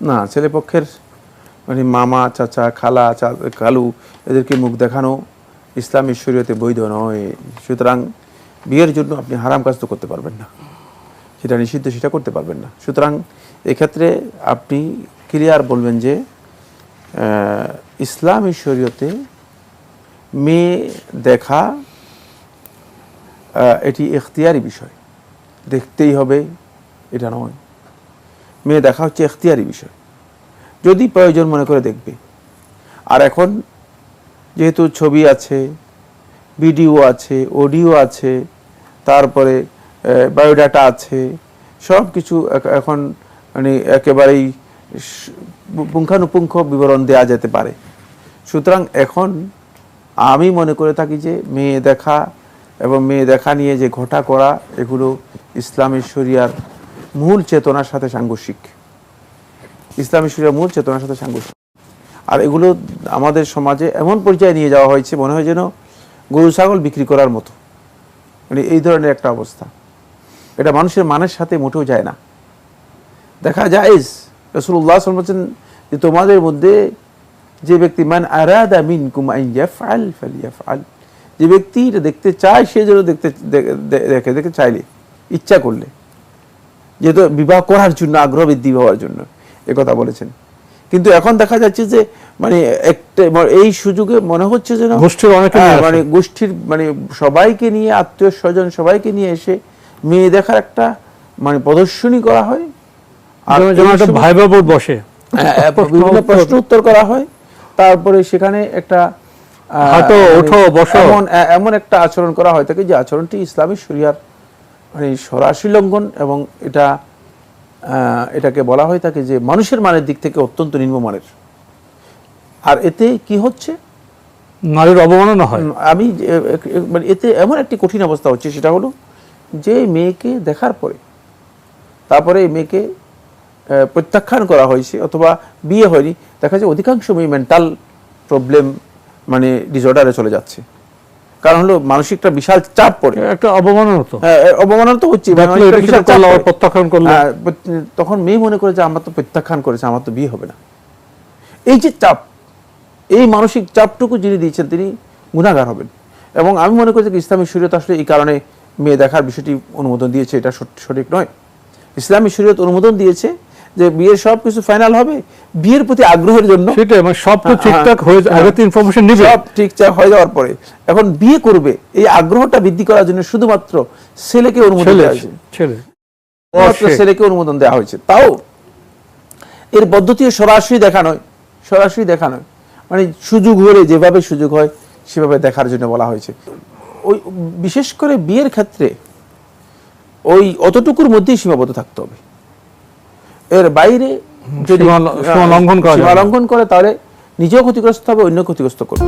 না, ছেলেপক্ষের মানে মামা, চাচা, খালা, খালু এদেরকে মুখ দেখানো ইসলামী শরীয়তে বৈধ নয়। সুতরাং বিয়ের জন্য আপনি হারাম কাজ তো করতে পারবেন না, সেটা নিষিদ্ধ সেটা করতে পারবেন না। সুতরাং এক্ষেত্রে আপনি ক্লিয়ার বলবেন যে ইসলামী শরীয়তে মেয়ে দেখা এটি এখতিয়ারি বিষয়, দেখতেই হবে এটা নয়। মেয়ে দেখা হচ্ছে এখতিয়ারি বিষয়, যদি প্রয়োজন মনে করে দেখবে। আর এখন যেহেতু ছবি আছে, ভিডিও আছে, অডিও আছে, তারপরে বায়োডাটা আছে, সব কিছু এখন মানে একেবারেই পুঙ্খানুপুঙ্খ বিবরণ দেওয়া যেতে পারে। সুতরাং এখন আমি মনে করে থাকি যে মেয়ে দেখা এবং মেয়ে দেখা নিয়ে যে ঘটা করা, এগুলো ইসলামী শরিয়ার মূল চেতনার সাথে সাংঘর্ষিক, ইসলামী শরিয়ার মূল চেতনার সাথে সাংঘর্ষিক। আর এগুলো আমাদের সমাজে এমন পর্যায়ে নিয়ে যাওয়া হয়েছে, মনে হয় যেন গরু ছাগল বিক্রি করার মতো, মানে এই ধরনের একটা অবস্থা। এটা মানুষের মানের সাথে মোটেও যায় না। দেখা যায় রাসূলুল্লাহ সাল্লাল্লাহু আলাইহি ওয়াসাল্লাম বলেছেন যে তোমাদের মধ্যে যে ব্যক্তি মান আরাদা মিনকুম আন ইয়াফআল ফালইয়াফআল, যে ব্যক্তি এটা দেখতে চায় সে যেন দেখতে চাইলে, ইচ্ছা করলে, যেহেতু বিবাহ করার জন্য, আগ্রহ বৃদ্ধি হওয়ার জন্য একথা বলেছেন। কিন্তু এখন দেখা যাচ্ছে যে মানে একটা এই সুযোগে মনে হচ্ছে যেন গোষ্ঠীর অনেকে মানে গোষ্ঠীর মানে সবাইকে নিয়ে, আত্মীয় স্বজন সবাইকে নিয়ে এসে মেয়ে দেখার একটা মানে প্রদর্শনী করা হয়, আর ভাইবা বোর্ড বসে, বিভিন্ন প্রশ্ন উত্তর করা হয়, তারপরে সেখানে একটা এমন একটা আচরণ করা হয় থাকে যে আচরণটি ইসলামী শরিয়ার মানে সরাসরি লঙ্ঘন, এবং এটাকে বলা হয় থাকে যে মানুষের মানের দিক থেকে অত্যন্ত নিম্নমানের। আর এতে কি হচ্ছে, নারীর অবমাননা হয়। আমি মানে এতে এমন একটি কঠিন অবস্থা হচ্ছে, সেটা হলো যে মেয়েকে দেখার পরে তারপরে মেয়েকে প্রত্যাখ্যান করা হয়েছে অথবা বিয়ে হয়নি, দেখা যায় অধিকাংশ মেয়ে মেন্টাল প্রবলেম মানে ডিসঅর্ডারে চলে যাচ্ছে। কারণ হলো মানসিক একটা বিশাল চাপ পড়ে, একটা অবমাননা তো অবমাননা তো হচ্ছে, প্রত্যাখ্যান করলো, তখন মেয়ে মনে করে যে আমার তো প্রত্যাখ্যান করেছে, আমার তো বিয়ে হবে না। এই যে চাপ, এই মানসিক চাপটুকু যিনি দিয়েছেন তিনি গুনাহগার হবেন। এবং আমি মনে করি যে ইসলামী শরীয়ত আসলে এই কারণে মেয়ে দেখার বিষয়টি অনুমোদন দিয়েছে, এটা সঠিক নয়। ইসলামী শরীয়ত অনুমোদন দিয়েছে যে বিয়ের সবকিছু ফাইনাল হবে বিয়ের প্রতি আগ্রহের জন্য, সেটাই মানে সব ঠিকঠাক হয়ে আগে তো ইনফরমেশন নিবে, সব ঠিকঠাক হয়ে যাওয়ার পরে এখন বিয়ে করবে, এই আগ্রহটা বৃদ্ধি করার জন্য শুধুমাত্র ছেলেকে অনুমোদন দেওয়া হয়েছে, ছেলেকে অনুমোদন দেওয়া হয়েছে। তাও এর পদ্ধতি সরাসরি দেখা নয়, সরাসরি দেখা নয়, মানে সুযোগ হলে যেভাবে সুযোগ হয় সেভাবে দেখার জন্য বলা হয়েছে। ওই বিশেষ করে বিয়ের ক্ষেত্রে ওই অতটুকুর মধ্যেই সীমাবদ্ধ থাকতে হবে, এর বাইরে যদি সীমা লঙ্ঘন করে তাহলে নিজেও ক্ষতিগ্রস্ত হবে, অন্য ক্ষতিগ্রস্ত করবে।